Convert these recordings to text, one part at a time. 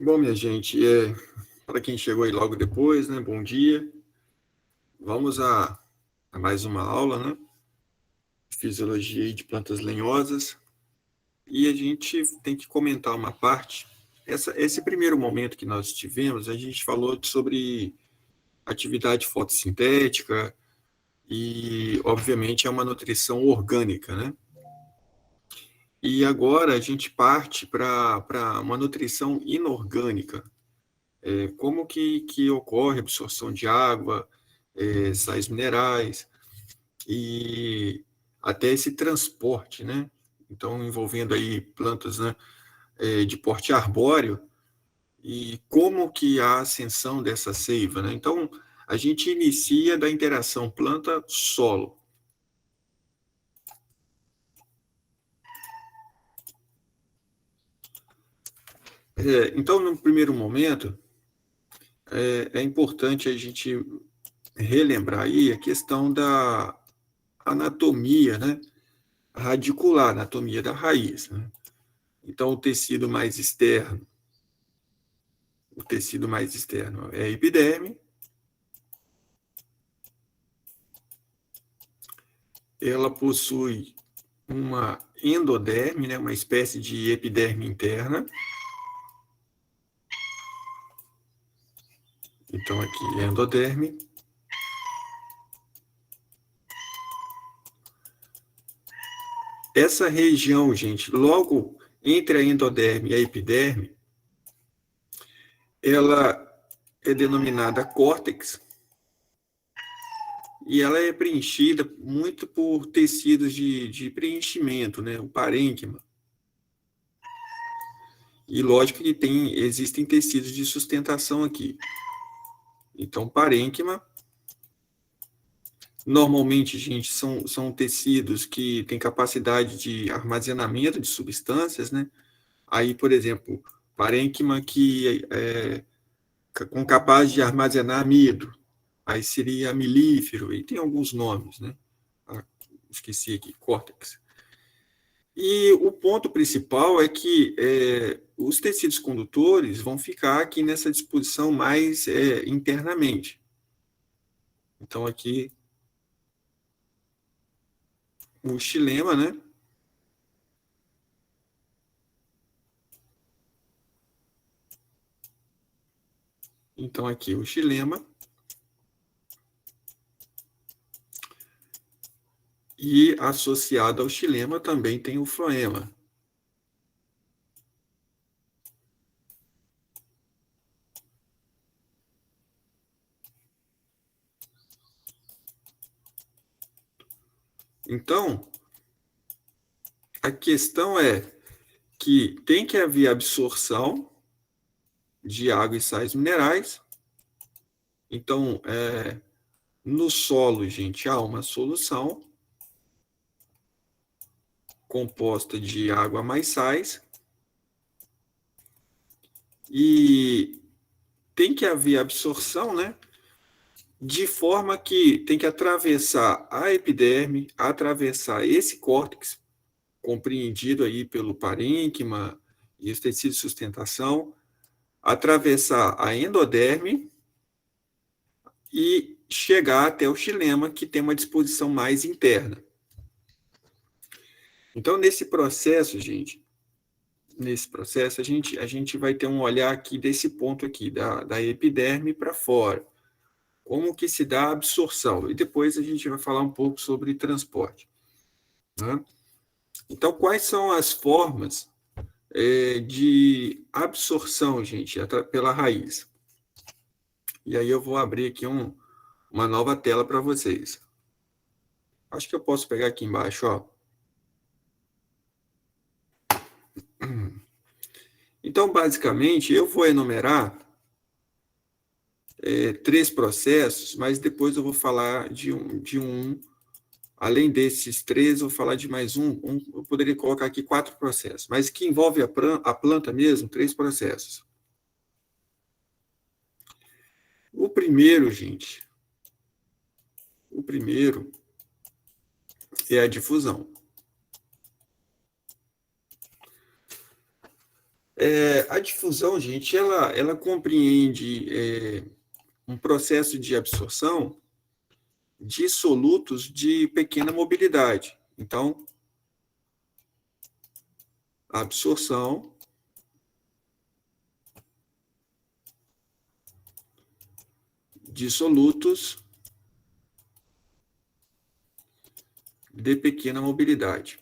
Bom, minha gente, para quem chegou aí logo depois, né? Bom dia. Vamos a mais uma aula, né? Fisiologia aí de plantas lenhosas. E a gente tem que comentar uma parte. Esse primeiro momento que nós tivemos, a gente falou sobre atividade fotossintética e, obviamente, é uma nutrição orgânica, né? E agora a gente parte para uma nutrição inorgânica. Como que ocorre a absorção de água, sais minerais e até esse transporte, né? Então, envolvendo aí plantas, né, de porte arbóreo e como que a ascensão dessa seiva, né? Então, a gente inicia da interação planta-solo. Então, no primeiro momento, é importante a gente relembrar aí a questão da anatomia, né? Radicular, anatomia da raiz, né? Então, o tecido mais externo é a epiderme. Ela possui uma endoderme, né, uma espécie de epiderme interna. Então, aqui, endoderme. Essa região, gente, logo entre a endoderme e a epiderme, ela é denominada córtex, e ela é preenchida muito por tecidos de preenchimento, né? O parênquima. E lógico que existem tecidos de sustentação aqui. Então, parênquima, normalmente, gente, são tecidos que têm capacidade de armazenamento de substâncias, né? Aí, por exemplo, parênquima que com capaz de armazenar amido. Aí seria amilífero, e tem alguns nomes, né? Esqueci aqui, córtex. E o ponto principal é que os tecidos condutores vão ficar aqui nessa disposição mais internamente. Então, aqui, o xilema, né? Então, aqui, o xilema. E associado ao xilema também tem o floema. Então, a questão é que tem que haver absorção de água e sais minerais. Então, no solo, gente, há uma solução composta de água mais sais e tem que haver absorção, né? De forma que tem que atravessar a epiderme, atravessar esse córtex, compreendido aí pelo parênquima e os tecidos de sustentação, atravessar a endoderme e chegar até o xilema, que tem uma disposição mais interna. Então, nesse processo, gente, a gente vai ter um olhar aqui desse ponto aqui, da epiderme para fora. Como que se dá a absorção? E depois a gente vai falar um pouco sobre transporte, né? Então, quais são as formas de absorção, gente, pela raiz? E aí eu vou abrir aqui uma nova tela para vocês. Acho que eu posso pegar aqui embaixo, ó. Então, basicamente, eu vou enumerar 3 processos, mas depois eu vou falar de um. Além desses 3, eu vou falar de mais um. Eu poderia colocar aqui 4 processos, mas que envolve a planta mesmo, 3 processos. O primeiro, gente, é a difusão. A difusão, gente, ela compreende um processo de absorção de solutos de pequena mobilidade. Então, a absorção de solutos de pequena mobilidade.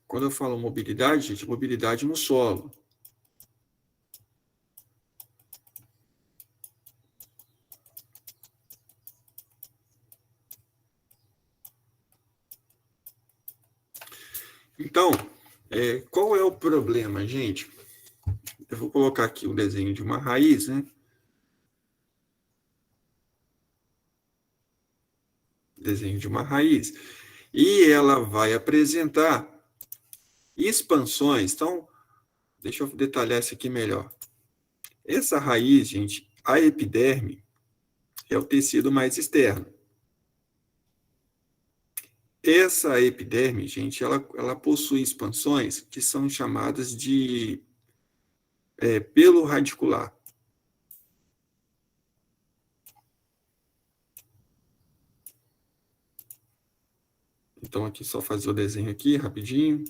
Quando eu falo mobilidade, gente, mobilidade no solo. Então, qual é o problema, gente? Eu vou colocar aqui o desenho de uma raiz, né? Desenho de uma raiz. E ela vai apresentar expansões. Então, deixa eu detalhar isso aqui melhor. Essa raiz, gente, a epiderme, é o tecido mais externo. Essa epiderme, gente, ela possui expansões que são chamadas de pelo radicular. Então, aqui só fazer o desenho aqui, rapidinho.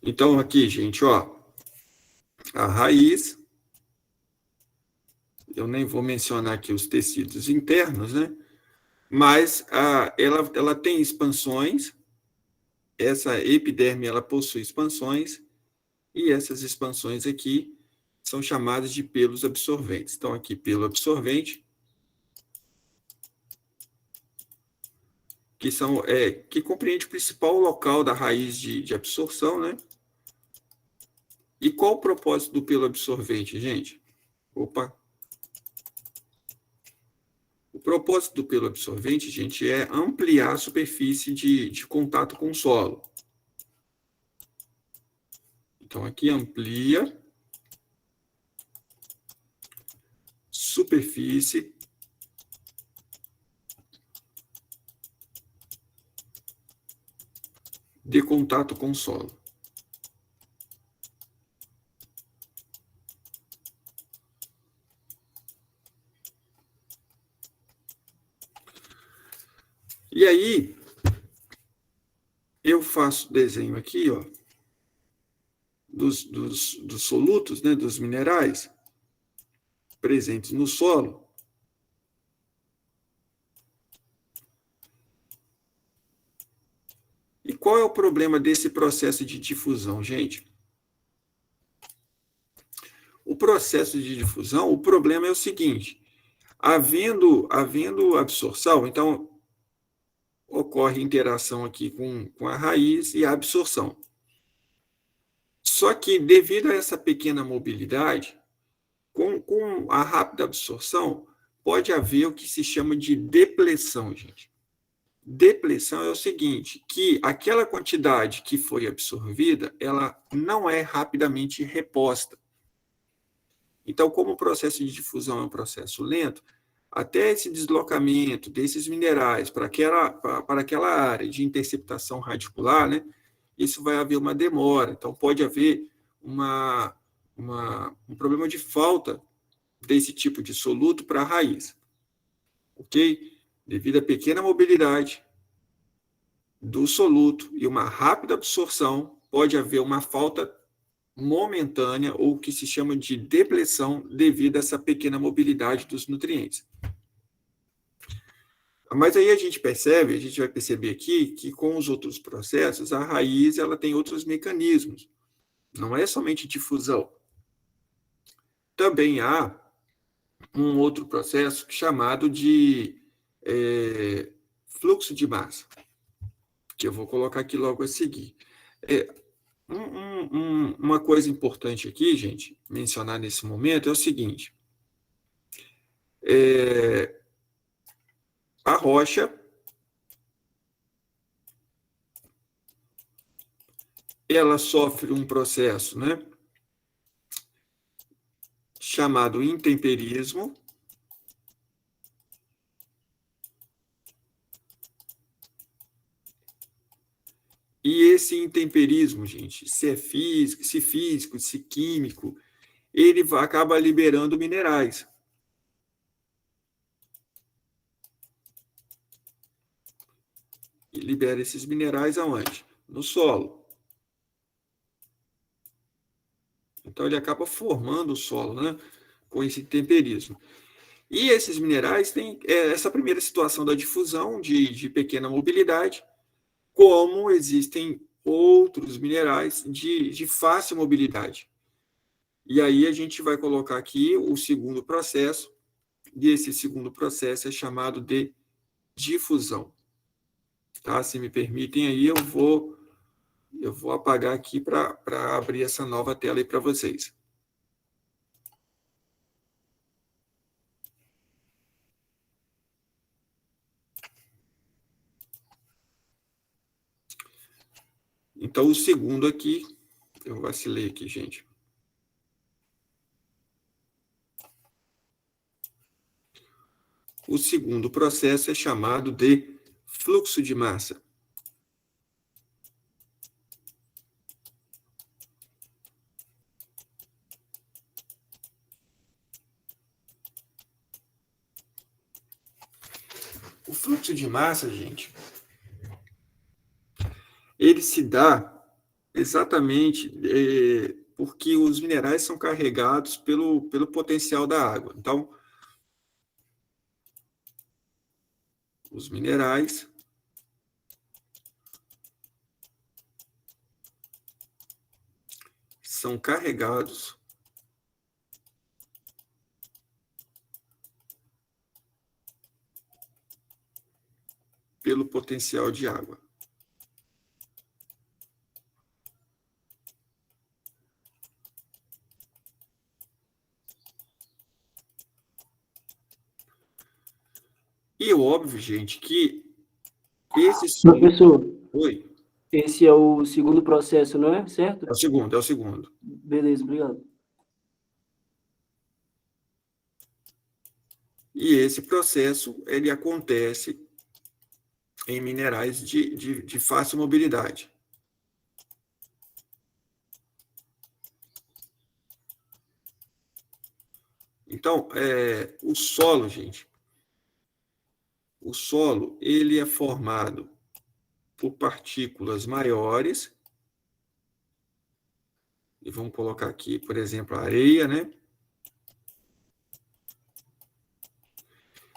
Então, aqui, gente, ó, a raiz, eu nem vou mencionar aqui os tecidos internos, né? Mas ela tem expansões, essa epiderme, ela possui expansões, e essas expansões aqui são chamadas de pelos absorventes. Então, aqui, pelo absorvente, que compreende o principal local da raiz de absorção, né? E qual o propósito do pelo absorvente, gente? Opa! O propósito do pelo absorvente, gente, é ampliar a superfície de contato com o solo. Então, aqui amplia superfície de contato com o solo. E aí, eu faço desenho aqui, ó, dos solutos, né, dos minerais presentes no solo. E qual é o problema desse processo de difusão, gente? O processo de difusão, o problema é o seguinte: havendo absorção, então ocorre interação aqui com a raiz e a absorção. Só que, devido a essa pequena mobilidade, com a rápida absorção, pode haver o que se chama de depleção, gente. Depleção é o seguinte, que aquela quantidade que foi absorvida, ela não é rapidamente reposta. Então, como o processo de difusão é um processo lento, até esse deslocamento desses minerais para aquela área de interceptação radicular, né, isso vai haver uma demora. Então, pode haver um problema de falta desse tipo de soluto para a raiz. Ok? Devido à pequena mobilidade do soluto e uma rápida absorção, pode haver uma falta momentânea ou que se chama de depleção devido a essa pequena mobilidade dos nutrientes. Mas aí a gente vai perceber aqui que com os outros processos, a raiz ela tem outros mecanismos. Não é somente difusão. Também há um outro processo chamado de fluxo de massa, que eu vou colocar aqui logo a seguir. Uma coisa importante aqui, gente, mencionar nesse momento é o seguinte: a rocha, ela sofre um processo, né, chamado intemperismo. E esse intemperismo, gente, se é físico, se químico, ele acaba liberando minerais. E libera esses minerais aonde? No solo. Então, ele acaba formando o solo, né, com esse temperismo. E esses minerais têm essa primeira situação da difusão de pequena mobilidade, como existem outros minerais de fácil mobilidade. E aí a gente vai colocar aqui o segundo processo, e esse segundo processo é chamado de difusão. Tá? Se me permitem aí, eu vou apagar aqui para abrir essa nova tela aí para vocês. Então, o segundo aqui, eu vacilei aqui, gente. O segundo processo é chamado de fluxo de massa. O fluxo de massa, gente, ele se dá exatamente porque os minerais são carregados pelo potencial da água. Então, os minerais são carregados pelo potencial de água. E é óbvio, gente, que esse... Professor, Oi, esse é o segundo processo, não é? Certo? é o segundo, é o segundo. Beleza, obrigado. E esse processo, ele acontece em minerais de fácil mobilidade. Então, o solo, gente, o solo, ele é formado por partículas maiores, e vamos colocar aqui, por exemplo, a areia, né?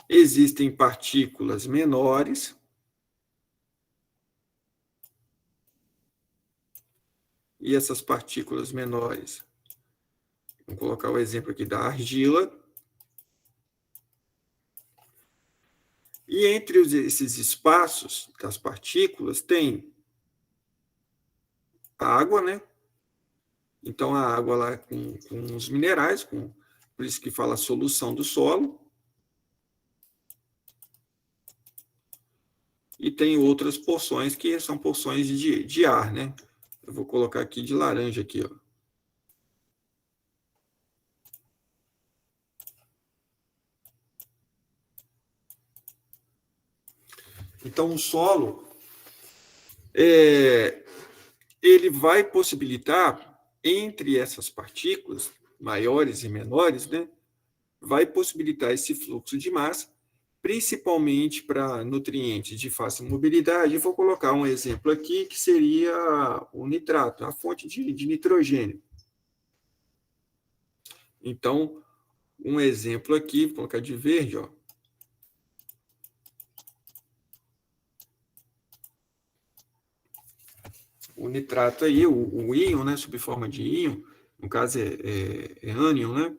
Existem partículas menores, e essas partículas menores, vamos colocar o exemplo aqui da argila, e entre esses espaços das partículas tem a água, né? Então, a água lá com os minerais, por isso que fala solução do solo. E tem outras porções que são porções de ar, né? Eu vou colocar aqui de laranja aqui, ó. Então, o solo, ele vai possibilitar, entre essas partículas, maiores e menores, né? Vai possibilitar esse fluxo de massa, principalmente para nutrientes de fácil mobilidade. Eu vou colocar um exemplo aqui, que seria o nitrato, a fonte de nitrogênio. Então, um exemplo aqui, vou colocar de verde, ó. O nitrato aí, o íon, né, sob forma de íon, no caso é ânion, né?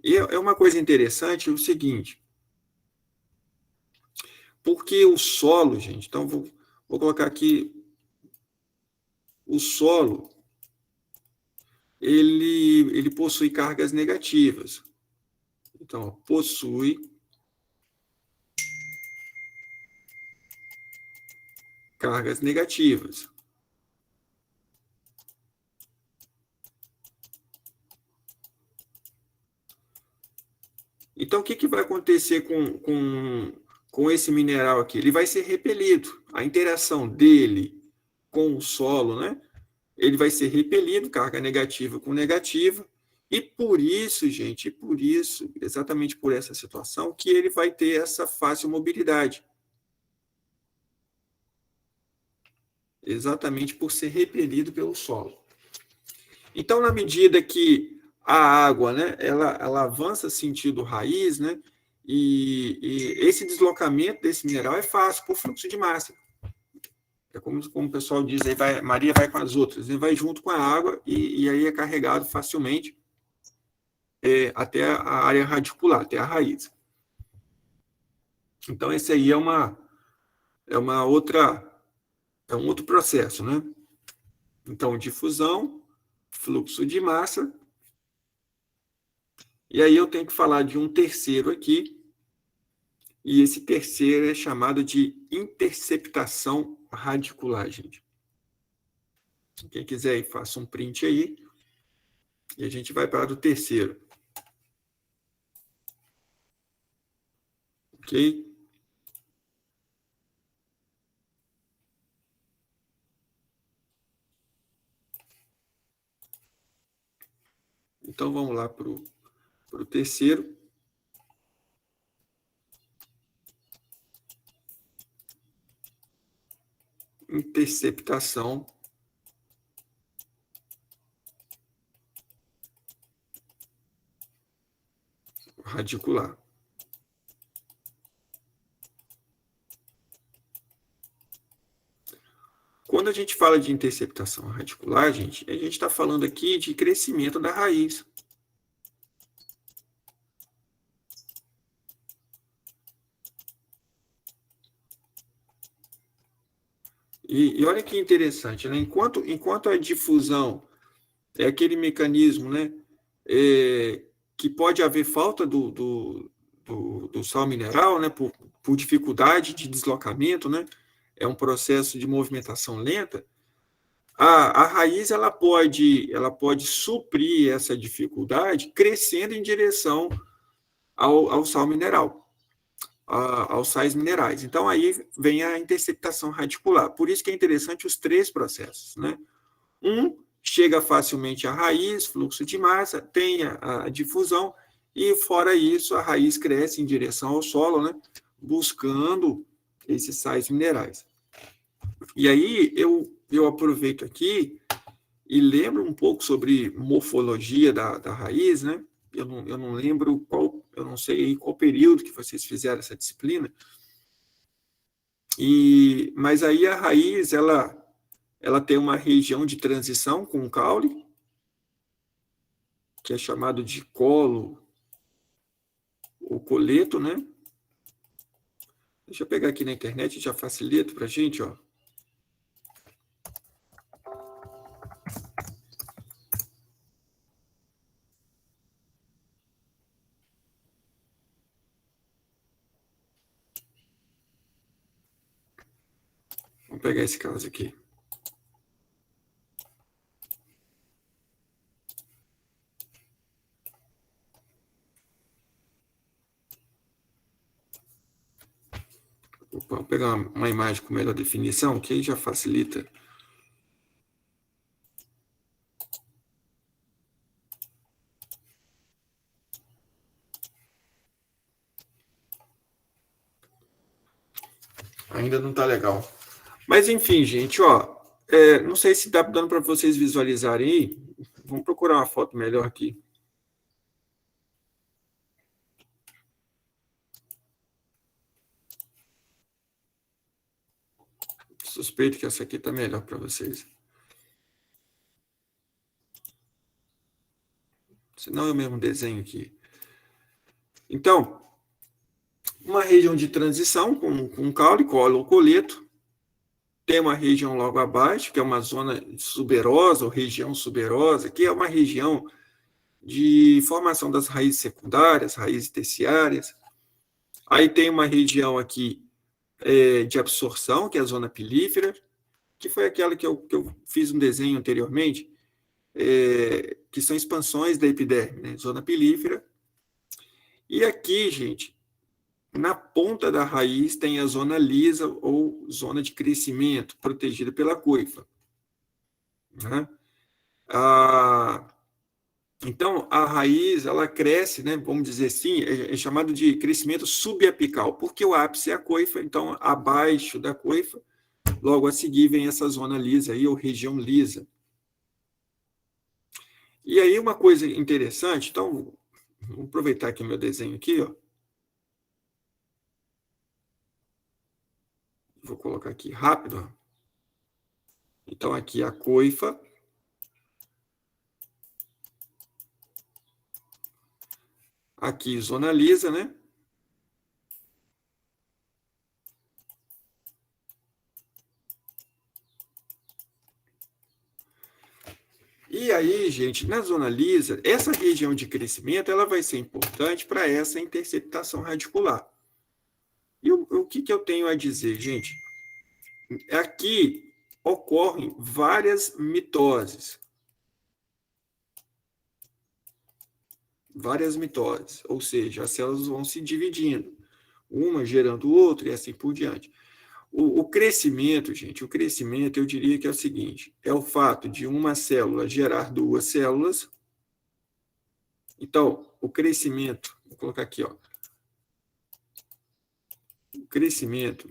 E é uma coisa interessante o seguinte, porque o solo, gente, então vou colocar aqui o solo ele possui cargas negativas. Então, ó, possui cargas negativas. Então, o que vai acontecer com esse mineral aqui? Ele vai ser repelido. A interação dele com o solo, né? Ele vai ser repelido, carga negativa com negativa, e por isso, gente, exatamente por essa situação, que ele vai ter essa fácil mobilidade. Exatamente por ser repelido pelo solo. Então, na medida que a água, né, ela avança sentido raiz, né, e esse deslocamento desse mineral é fácil, por fluxo de massa. É como o pessoal diz, aí Maria vai com as outras, ele vai junto com a água e aí é carregado facilmente até a área radicular, até a raiz. Então, esse aí é um outro processo, né? Então, difusão, fluxo de massa, e aí eu tenho que falar de um terceiro aqui, e esse terceiro é chamado de interceptação radicular, gente. Quem quiser aí, faça um print aí, e a gente vai para o terceiro. Ok? Então, vamos lá para o terceiro. Interceptação radicular. Quando a gente fala de interceptação radicular, gente, a gente está falando aqui de crescimento da raiz. E olha que interessante, né? Enquanto a difusão é aquele mecanismo, né, que pode haver falta do sal mineral, né, por dificuldade de deslocamento, né, é um processo de movimentação lenta, a raiz ela pode suprir essa dificuldade crescendo em direção ao sal mineral, aos sais minerais. Então, aí vem a interceptação radicular. Por isso que é interessante os três processos, né? Chega facilmente à raiz, fluxo de massa, tem a difusão, e fora isso, a raiz cresce em direção ao solo, né? Buscando esses sais minerais. E aí, eu aproveito aqui e lembro um pouco sobre morfologia da raiz, né? Eu não lembro eu não sei qual período que vocês fizeram essa disciplina. Mas aí a raiz, ela tem uma região de transição com o caule, que é chamado de colo ou coleto, né? Deixa eu pegar aqui na internet, já facilita para a gente, ó. Vamos pegar esse caso aqui. Opa, vou pegar uma imagem com melhor definição, que aí já facilita. Ainda não está legal. Mas, enfim, gente, ó, não sei se está dando para vocês visualizarem aí. Vamos procurar uma foto melhor aqui. Suspeito que essa aqui está melhor para vocês. Senão eu mesmo desenho aqui. Então, uma região de transição com caule, colo ou coleto, Tem uma região logo abaixo, que é uma zona suberosa, ou região suberosa, que é uma região de formação das raízes secundárias, raízes terciárias. Aí tem uma região aqui de absorção, que é a zona pilífera, que foi aquela que eu fiz um desenho anteriormente, que são expansões da epiderme, né? Zona pilífera. E aqui, gente, na ponta da raiz tem a zona lisa ou zona de crescimento, protegida pela coifa. Né? Então, a raiz, ela cresce, né, vamos dizer assim, é chamado de crescimento subapical, porque o ápice é a coifa, então, abaixo da coifa, logo a seguir vem essa zona lisa aí, ou região lisa. E aí, uma coisa interessante, então, vou aproveitar aqui o meu desenho aqui, ó. Vou colocar aqui rápido. Então, aqui a coifa. Aqui, zona lisa, né? E aí, gente, na zona lisa, essa região de crescimento, ela vai ser importante para essa interceptação radicular. E o que eu tenho a dizer, gente? Aqui ocorrem várias mitoses. Várias mitoses, ou seja, as células vão se dividindo, uma gerando outra e assim por diante. O crescimento, gente, o crescimento, eu diria que é o seguinte, é o fato de uma célula gerar duas células. Então, o crescimento, vou colocar aqui, ó. O crescimento,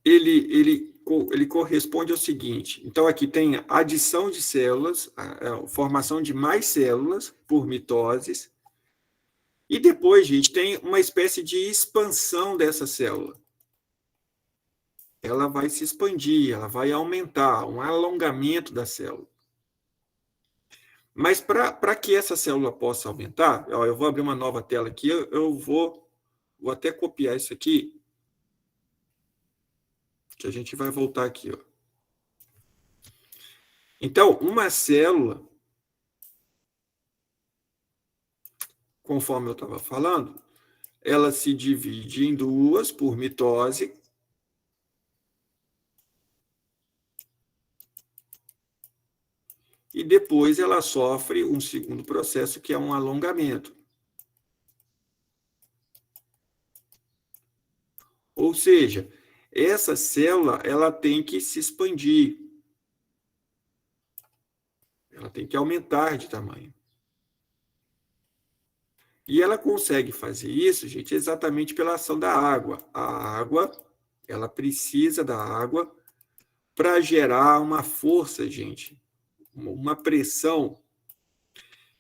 ele corresponde ao seguinte, então aqui tem adição de células, a formação de mais células por mitoses, e depois, gente, tem uma espécie de expansão dessa célula. Ela vai se expandir, ela vai aumentar, um alongamento da célula. Mas para que essa célula possa aumentar, ó, eu vou abrir uma nova tela aqui, eu vou até copiar isso aqui, que a gente vai voltar aqui. Ó. Então, uma célula, conforme eu estava falando, ela se divide em duas por mitose. E depois ela sofre um segundo processo, que é um alongamento. Ou seja, essa célula ela tem que se expandir. Ela tem que aumentar de tamanho. E ela consegue fazer isso, gente, exatamente pela ação da água. A água, ela precisa da água para gerar uma força, gente, uma pressão.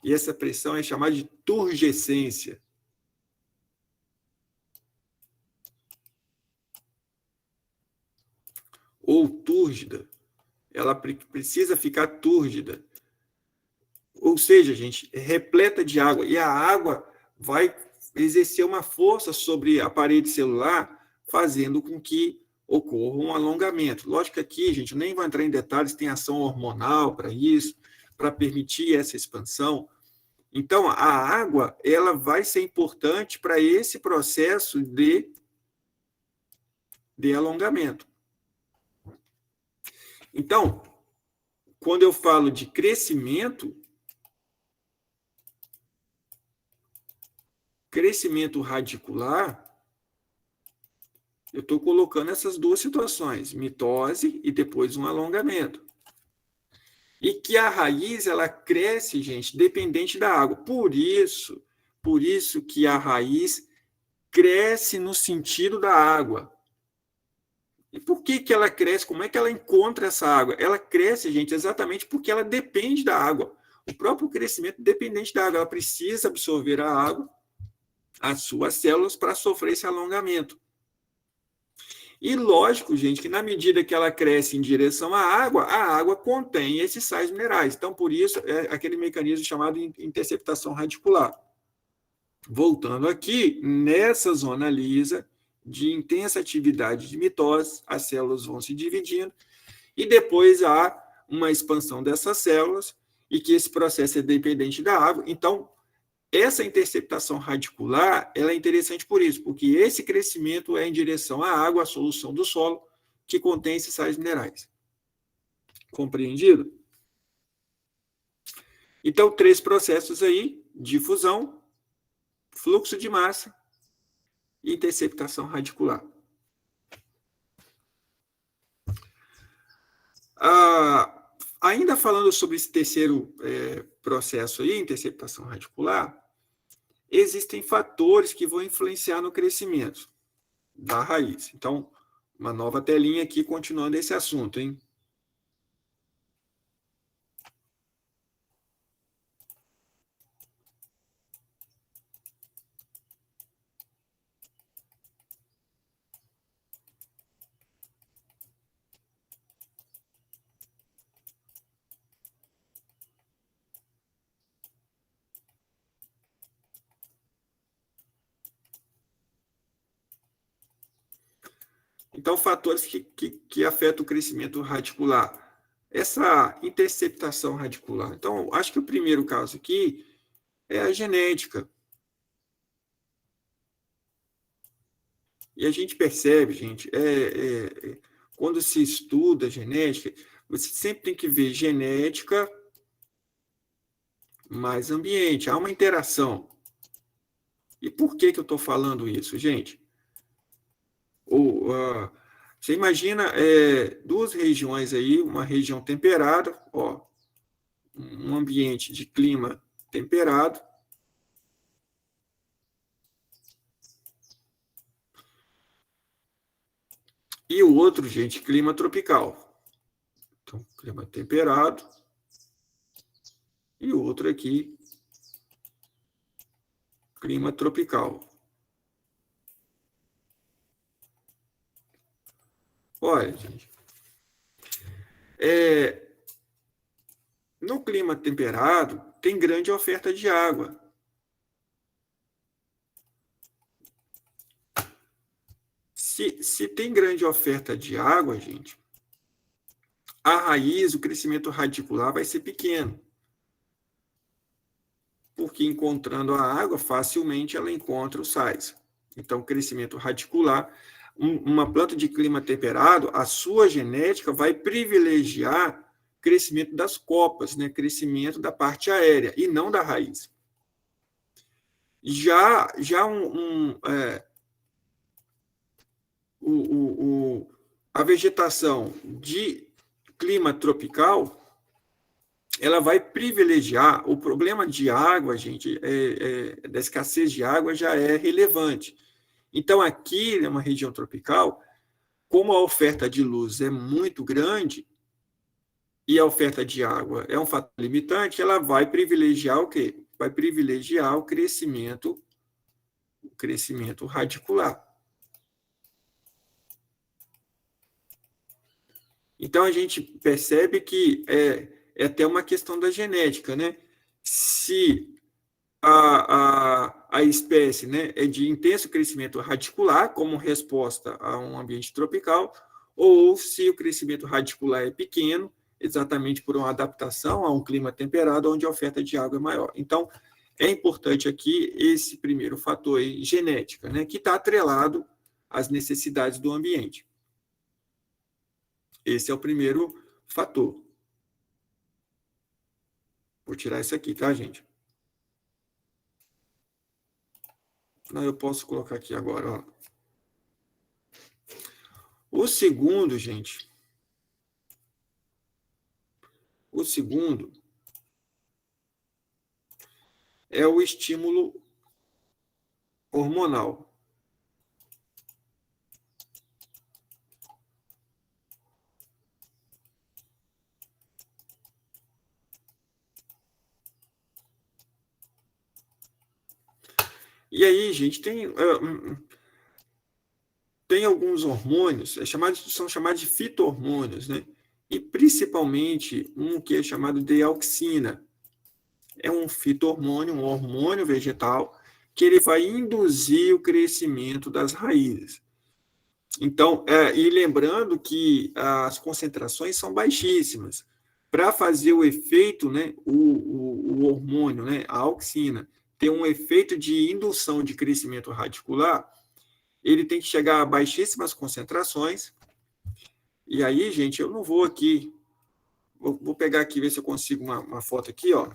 E essa pressão é chamada de turgescência. Ou túrgida. Ela precisa ficar túrgida. Ou seja, gente, é repleta de água. E a água vai exercer uma força sobre a parede celular, fazendo com que ocorra um alongamento. Lógico que aqui, gente, eu nem vou entrar em detalhes, tem ação hormonal para isso, para permitir essa expansão. Então, a água, ela vai ser importante para esse processo de alongamento. Então, quando eu falo de crescimento radicular, eu estou colocando essas duas situações, mitose e depois um alongamento. E que a raiz, ela cresce, gente, dependente da água. Por isso que a raiz cresce no sentido da água. E por que ela cresce? Como é que ela encontra essa água? Ela cresce, gente, exatamente porque ela depende da água. O próprio crescimento é dependente da água. Ela precisa absorver a água, as suas células, para sofrer esse alongamento. E lógico, gente, que na medida que ela cresce em direção à água, a água contém esses sais minerais. Então, por isso, é aquele mecanismo chamado interceptação radicular. Voltando aqui, nessa zona lisa, de intensa atividade de mitose, as células vão se dividindo, e depois há uma expansão dessas células, e que esse processo é dependente da água. Então, essa interceptação radicular ela é interessante por isso, porque esse crescimento é em direção à água, à solução do solo, que contém esses sais minerais. Compreendido? Então, 3 processos aí: difusão, fluxo de massa e interceptação radicular. Ainda falando sobre esse terceiro processo aí, interceptação radicular, existem fatores que vão influenciar no crescimento da raiz. Então, uma nova telinha aqui, continuando esse assunto, hein? Então, fatores que afetam o crescimento radicular. Essa interceptação radicular. Então, acho que o primeiro caso aqui é a genética. E a gente percebe, gente, quando se estuda genética, você sempre tem que ver genética mais ambiente. Há uma interação. E por que eu estou falando isso, gente? Você imagina 2 regiões aí, uma região temperada, um ambiente de clima temperado, e o outro, gente, clima tropical. Então, clima temperado, e o outro aqui, clima tropical. Olha, gente, no clima temperado, tem grande oferta de água. Se tem grande oferta de água, gente, a raiz, o crescimento radicular vai ser pequeno. Porque encontrando a água, facilmente ela encontra os sais. Então, crescimento radicular, uma planta de clima temperado, a sua genética vai privilegiar crescimento das copas, né? Crescimento da parte aérea, e não da raiz. Já a vegetação de clima tropical, ela vai privilegiar, o problema de água, gente, da escassez de água já é relevante. Então, aqui, numa região tropical, como a oferta de luz é muito grande, e a oferta de água é um fator limitante, ela vai privilegiar o quê? Vai privilegiar o crescimento radicular. Então, a gente percebe que é até uma questão da genética, né? Se a espécie, né, é de intenso crescimento radicular, como resposta a um ambiente tropical, ou se o crescimento radicular é pequeno, exatamente por uma adaptação a um clima temperado, onde a oferta de água é maior. Então, é importante aqui esse primeiro fator aí, genética, né, que está atrelado às necessidades do ambiente. Esse é o primeiro fator. Vou tirar isso aqui, tá, gente? Não, eu posso colocar aqui agora, ó. O segundo, gente, é o estímulo hormonal. E aí, gente, tem alguns hormônios, são chamados de fito-hormônios, né? E principalmente um que é chamado de auxina. É um fito-hormônio, um hormônio vegetal, que ele vai induzir o crescimento das raízes. Então, e lembrando que as concentrações são baixíssimas. Para fazer o efeito, né, o hormônio, né, a auxina, ter um efeito de indução de crescimento radicular, ele tem que chegar a baixíssimas concentrações. E aí, gente, eu não vou aqui, vou pegar aqui, ver se eu consigo uma foto aqui, ó.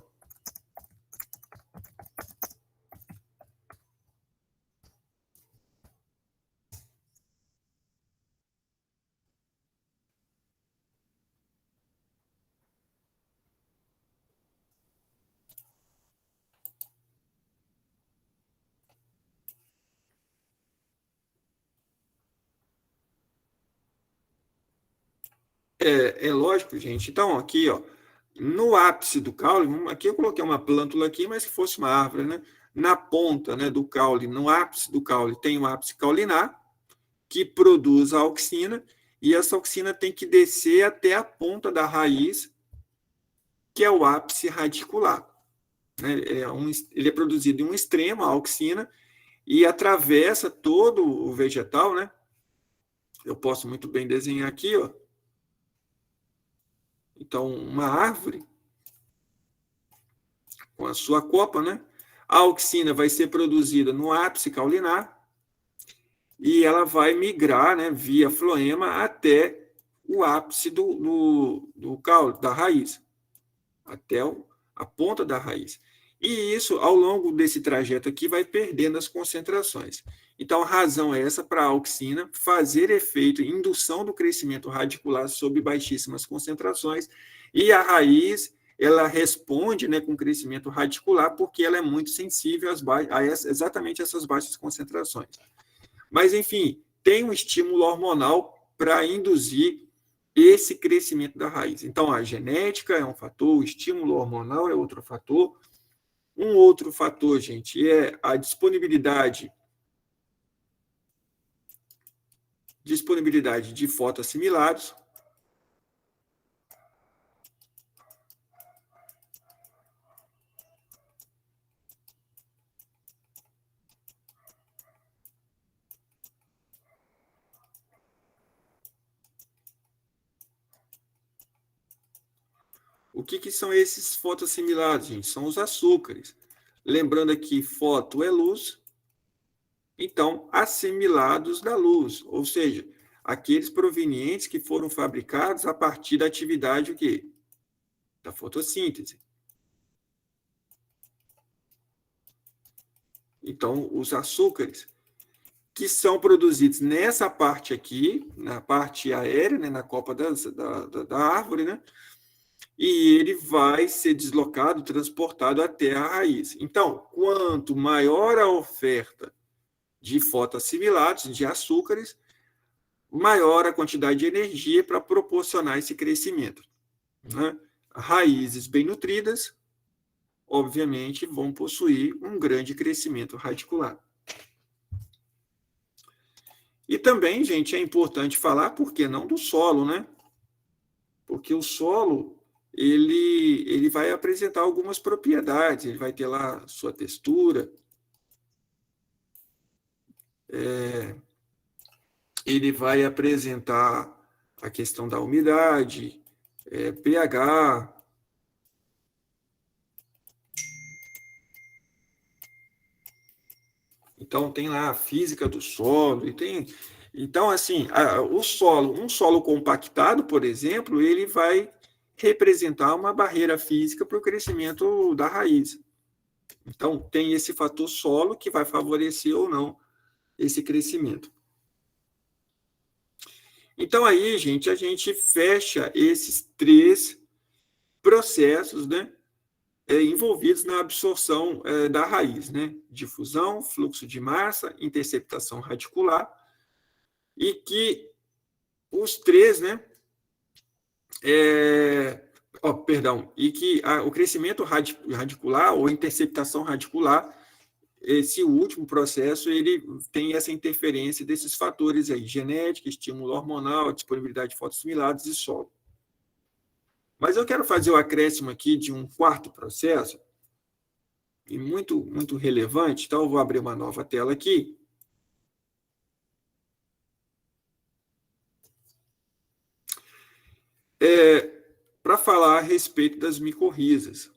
É lógico, gente. Então, aqui, ó, no ápice do caule, aqui eu coloquei uma plântula aqui, mas que fosse uma árvore, né? Na ponta, né, do caule, no ápice do caule, tem o ápice caulinar, que produz a auxina, e essa auxina tem que descer até a ponta da raiz, que é o ápice radicular. Né? Ele é produzido em um extremo, a auxina, e atravessa todo o vegetal, né? Eu posso muito bem desenhar aqui, ó. Então, uma árvore com a sua copa, né? A auxina vai ser produzida no ápice caulinar e ela vai migrar, né, via floema até o ápice do caule, da raiz, até a ponta da raiz. E isso, ao longo desse trajeto aqui, vai perdendo as concentrações. Então, a razão é essa para a auxina fazer efeito, indução do crescimento radicular sob baixíssimas concentrações, e a raiz, ela responde, né, com crescimento radicular, porque ela é muito sensível exatamente essas baixas concentrações. Mas, enfim, tem um estímulo hormonal para induzir esse crescimento da raiz. Então, a genética é um fator, o estímulo hormonal é outro fator. Um outro fator, gente, é a disponibilidade de fotoassimilados. O que são esses fotoassimilados, gente? São os açúcares. Lembrando aqui, foto é luz, então, assimilados da luz, ou seja, aqueles provenientes que foram fabricados a partir da atividade o quê? Da fotossíntese. Então, os açúcares, que são produzidos nessa parte aqui, na parte aérea, né, na copa da árvore, né? E ele vai ser deslocado, transportado até a raiz. Então, quanto maior a oferta de fotoassimilados, de açúcares, maior a quantidade de energia para proporcionar esse crescimento. Né? Raízes bem nutridas, obviamente, vão possuir um grande crescimento radicular. E também, gente, é importante falar, por que não do solo, né? Porque o solo, ele vai apresentar algumas propriedades, ele vai ter lá sua textura, ele vai apresentar a questão da umidade, pH. Então, tem lá a física do solo, e tem... Então, assim, um solo compactado, por exemplo, ele vai representar uma barreira física para o crescimento da raiz. Então, tem esse fator solo que vai favorecer ou não esse crescimento. Então, aí, gente, a gente fecha esses 3 processos, né, envolvidos na absorção da raiz, né? Difusão, fluxo de massa, interceptação radicular, e que os 3, né? E que o crescimento radicular ou interceptação radicular, esse último processo, ele tem essa interferência desses fatores aí, genética, estímulo hormonal, disponibilidade de fotoassimilados e solo. Mas eu quero fazer o acréscimo aqui de um 4º processo, e muito, muito relevante, então eu vou abrir uma nova tela aqui. para falar a respeito das micorrizas.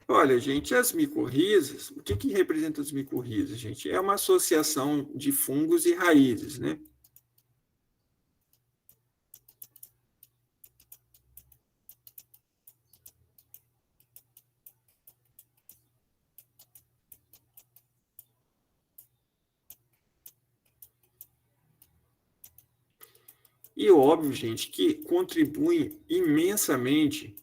Olha, gente, as micorrizas, o que representa as micorrizas, gente? É uma associação de fungos e raízes, né? E óbvio, gente, que contribuem imensamente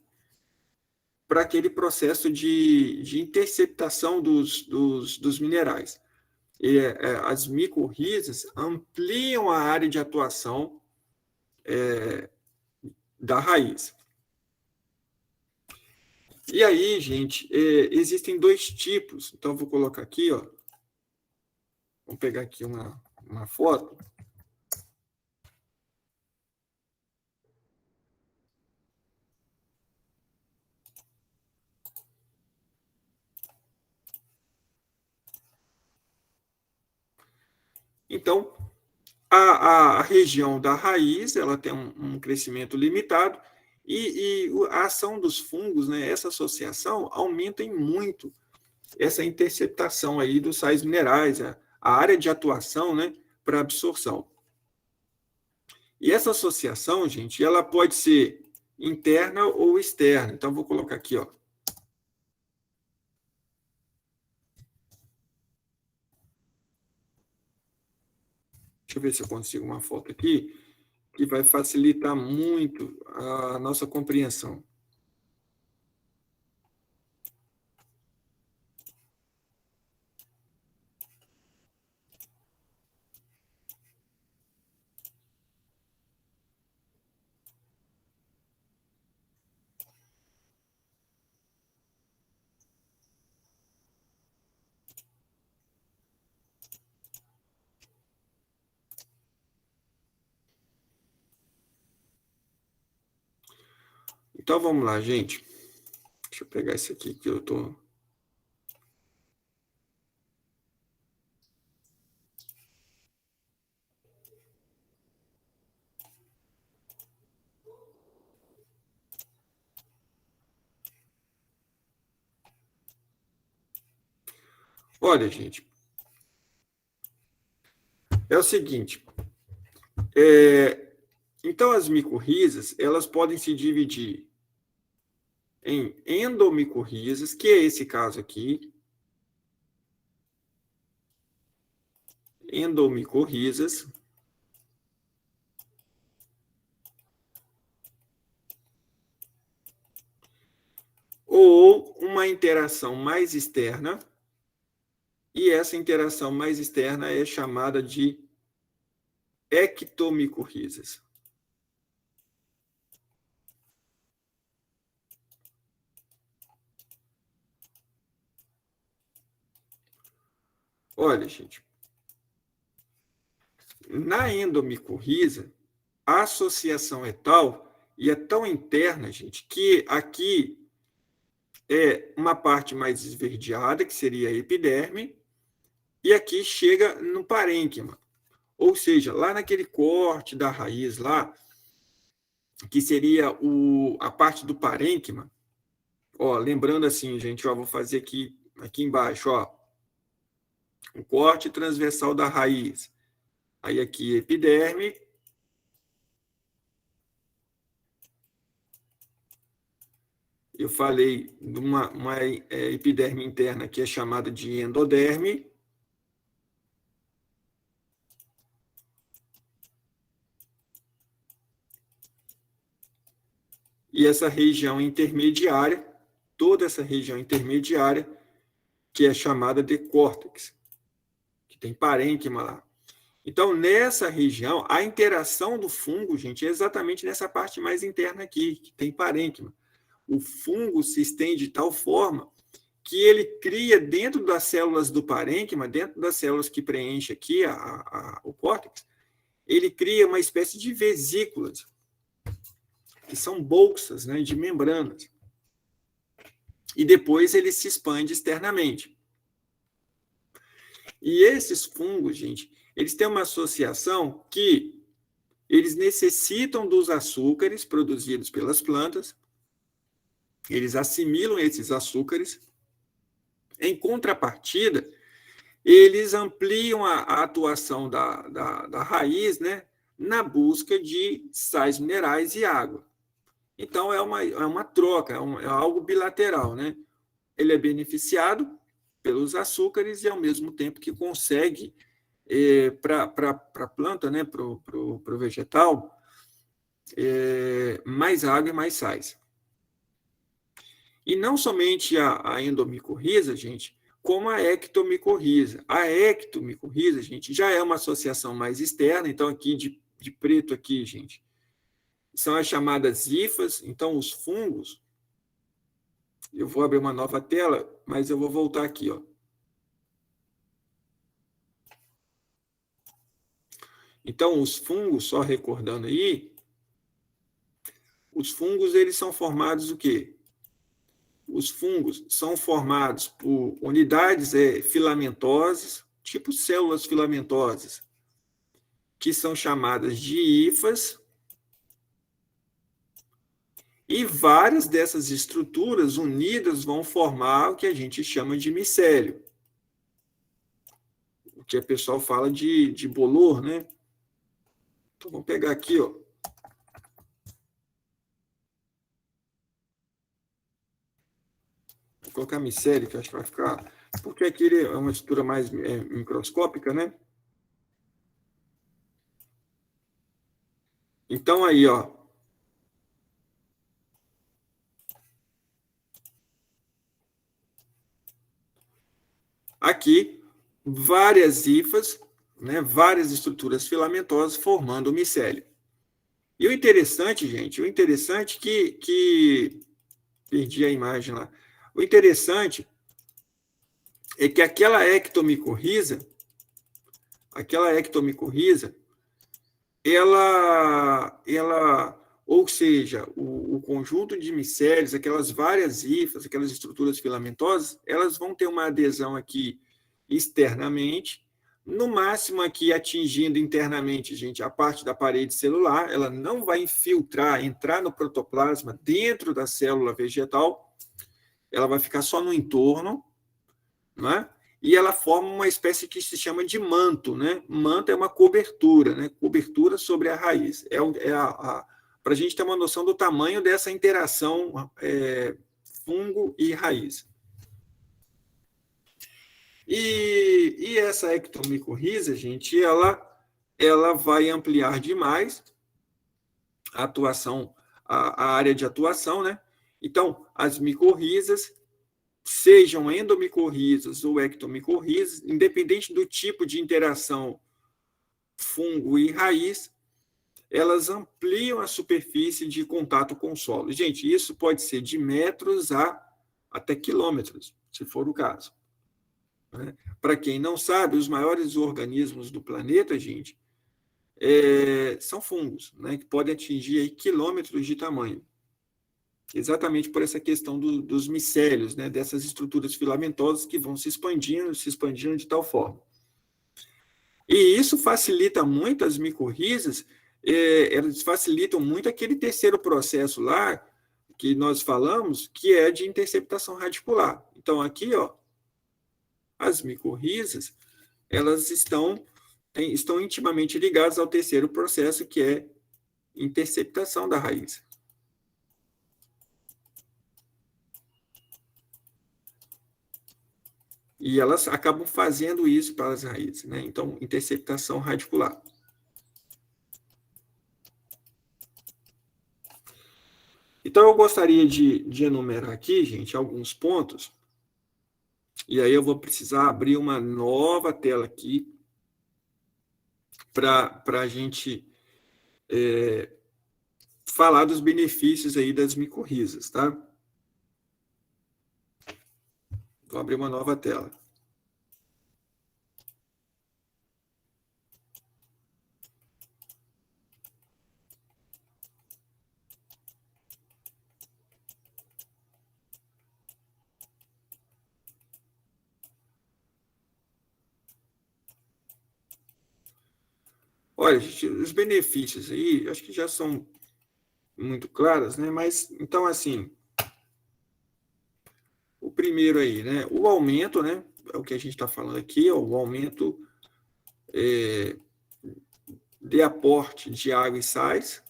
para aquele processo de interceptação dos minerais. As micorrizas ampliam a área de atuação da raiz. E aí, gente, existem dois tipos. Então, eu vou colocar aqui, ó. Vamos pegar aqui uma foto. Então, a região da raiz, ela tem um crescimento limitado e a ação dos fungos, né, essa associação, aumenta em muito essa interceptação aí dos sais minerais, a área de atuação, né, para absorção. E essa associação, gente, ela pode ser interna ou externa. Então, vou colocar aqui, ó. Deixa eu ver se eu consigo uma foto aqui que vai facilitar muito a nossa compreensão. Então, vamos lá, gente. Deixa eu pegar esse aqui que eu tô... Olha, gente, é o seguinte, então as micorrizas, elas podem se dividir em endomicorrizas, que é esse caso aqui, endomicorrizas, ou uma interação mais externa, e essa interação mais externa é chamada de ectomicorrizas. Olha, gente, na endomicorriza, a associação é tal e é tão interna, gente, que aqui é uma parte mais esverdeada, que seria a epiderme, e aqui chega no parênquima. Ou seja, lá naquele corte da raiz lá, que seria a parte do parênquima, ó, lembrando assim, gente, ó, vou fazer aqui embaixo, ó, o corte transversal da raiz. Aí aqui epiderme. Eu falei de uma epiderme interna que é chamada de endoderme. E essa região intermediária, toda essa região intermediária, que é chamada de córtex, que tem parênquima lá. Então, nessa região, a interação do fungo, gente, é exatamente nessa parte mais interna aqui, que tem parênquima. O fungo se estende de tal forma que ele cria dentro das células do parênquima, dentro das células que preenchem aqui o córtex, ele cria uma espécie de vesículas, que são bolsas, né, de membranas. e depois ele se expande externamente. E esses fungos, gente, eles têm uma associação que eles necessitam dos açúcares produzidos pelas plantas, eles assimilam esses açúcares. Em contrapartida, eles ampliam a atuação da raiz, né, na busca de sais minerais e água. Então, é uma troca, é algo bilateral, né? Ele é beneficiado pelos açúcares e, ao mesmo tempo, que consegue, para a planta, né, para o vegetal, mais água e mais sais. E não somente a endomicorriza, gente, como a ectomicorriza. A ectomicorriza, gente, já é uma associação mais externa, então aqui de preto aqui, gente, são as chamadas hifas, então os fungos. Eu vou abrir uma nova tela, mas eu vou voltar aqui, ó. Então, os fungos, só recordando aí, os fungos, eles são formados o quê? Os fungos são formados por unidades filamentosas, tipo células filamentosas, que são chamadas de hifas, e várias dessas estruturas unidas vão formar o que a gente chama de micélio, o que o pessoal fala de bolor, né? Então, vamos pegar aqui, ó. Vou colocar micélio, que acho que vai ficar... Porque aqui é uma estrutura mais microscópica, né? Então, aí, ó. Aqui, várias hifas, né? Várias estruturas filamentosas formando o micélio. E o interessante, gente, que perdi a imagem lá. O interessante é que aquela ectomicorriza, ou seja, o conjunto de micélios, aquelas várias hifas, aquelas estruturas filamentosas, elas vão ter uma adesão aqui externamente, no máximo aqui atingindo internamente, gente, a parte da parede celular, ela não vai infiltrar, entrar no protoplasma dentro da célula vegetal, ela vai ficar só no entorno, né? E ela forma uma espécie que se chama de manto, né? Manto é uma cobertura, né? Cobertura sobre a raiz. Para a gente ter uma noção do tamanho dessa interação fungo e raiz. E essa ectomicorriza, gente, ela vai ampliar demais a atuação, a área de atuação, né? Então, as micorrizas, sejam endomicorrizas ou ectomicorrizas, independente do tipo de interação fungo e raiz, elas ampliam a superfície de contato com o solo. Gente, isso pode ser de metros até quilômetros, se for o caso. Né? Para quem não sabe, os maiores organismos do planeta, gente, são fungos, né, que podem atingir aí quilômetros de tamanho. Exatamente por essa questão dos micélios, né, dessas estruturas filamentosas que vão se expandindo de tal forma. E isso facilita muito as micorrizas, elas facilitam muito aquele terceiro processo lá que nós falamos, que é de interceptação radicular. Então, aqui, ó, as micorrizas, elas estão intimamente ligadas ao terceiro processo, que é interceptação da raiz. E elas acabam fazendo isso para as raízes, né? Então, interceptação radicular. Então, eu gostaria de enumerar aqui, gente, alguns pontos, e aí eu vou precisar abrir uma nova tela aqui para a gente falar dos benefícios aí das micorrizas, tá? Vou abrir uma nova tela. Olha, gente, os benefícios aí, acho que já são muito claros, né? Mas, então, assim, o primeiro aí, né? O aumento, né? É o que a gente está falando aqui, o aumento de aporte de água e sais.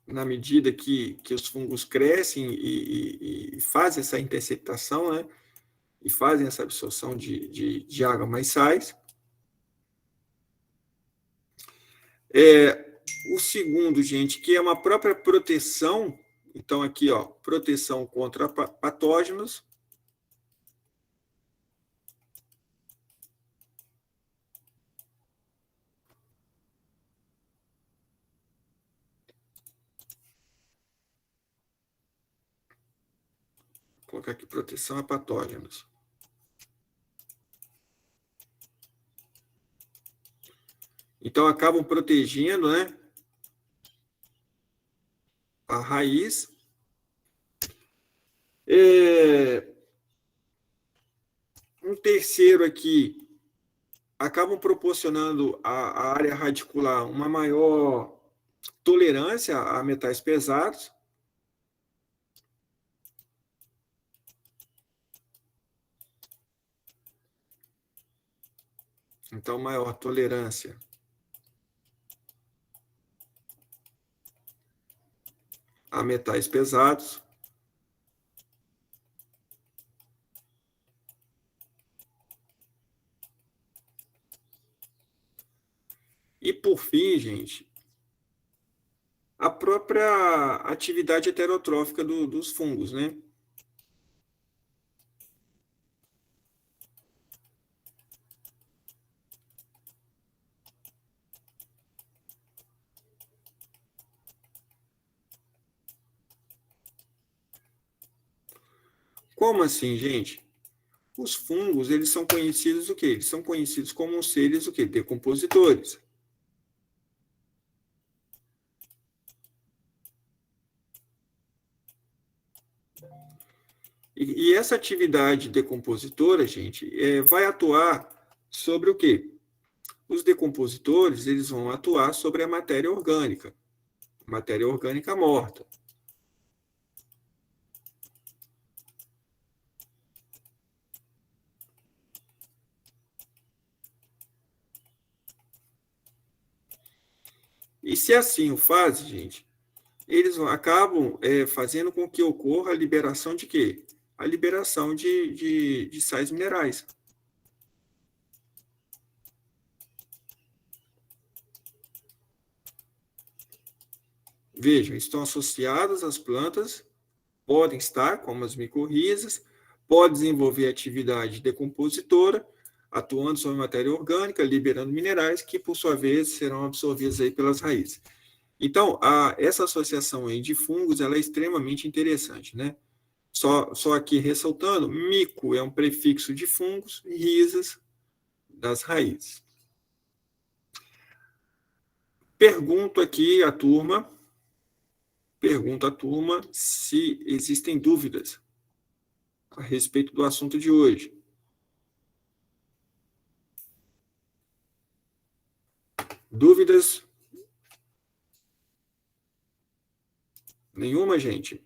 Na medida que os fungos crescem e fazem essa interceptação, né? E fazem essa absorção de água mais sais. O segundo, gente, que é uma própria proteção. Então, aqui, ó, proteção contra patógenos. Vou colocar aqui proteção a patógenos. Então, acabam protegendo, né, a raiz. Um terceiro aqui, acabam proporcionando à área radicular uma maior tolerância a metais pesados. Então, maior tolerância a metais pesados. E, por fim, gente, a própria atividade heterotrófica dos fungos, né? Como assim, gente? Os fungos, eles são conhecidos o quê? Eles são conhecidos como seres o quê? Decompositores. E essa atividade decompositora, gente, vai atuar sobre o quê? Os decompositores, eles vão atuar sobre a matéria orgânica morta. E se assim o fazem, gente, eles acabam fazendo com que ocorra a liberação de quê? A liberação de sais minerais. Vejam, estão associadas às plantas, podem estar, como as micorrizas, pode desenvolver atividade decompositora, atuando sobre matéria orgânica, liberando minerais, que, por sua vez, serão absorvidos aí pelas raízes. Então, essa associação aí de fungos ela é extremamente interessante, né? Só aqui ressaltando, mico é um prefixo de fungos, risas das raízes. Pergunto à turma se existem dúvidas a respeito do assunto de hoje. Dúvidas? Nenhuma, gente?